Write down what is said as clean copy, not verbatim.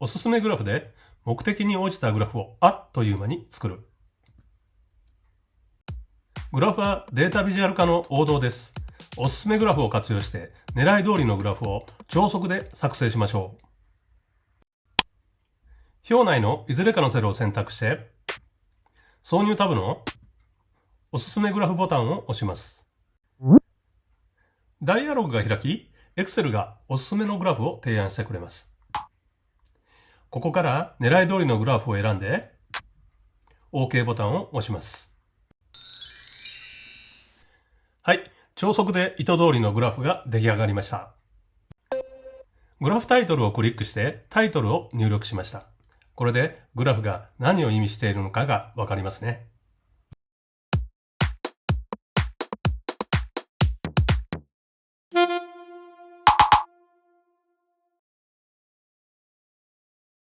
おすすめグラフで目的に応じたグラフをあっという間に作る。グラフはデータビジュアル化の王道です。おすすめグラフを活用して狙い通りのグラフを超速で作成しましょう。表内のいずれかのセルを選択して、挿入タブのおすすめグラフボタンを押します。ダイアログが開き、Excel がおすすめのグラフを提案してくれます。ここから狙い通りのグラフを選んで、OK ボタンを押します。はい、超速で意図通りのグラフが出来上がりました。グラフタイトルをクリックしてタイトルを入力しました。これでグラフが何を意味しているのかがわかりますね。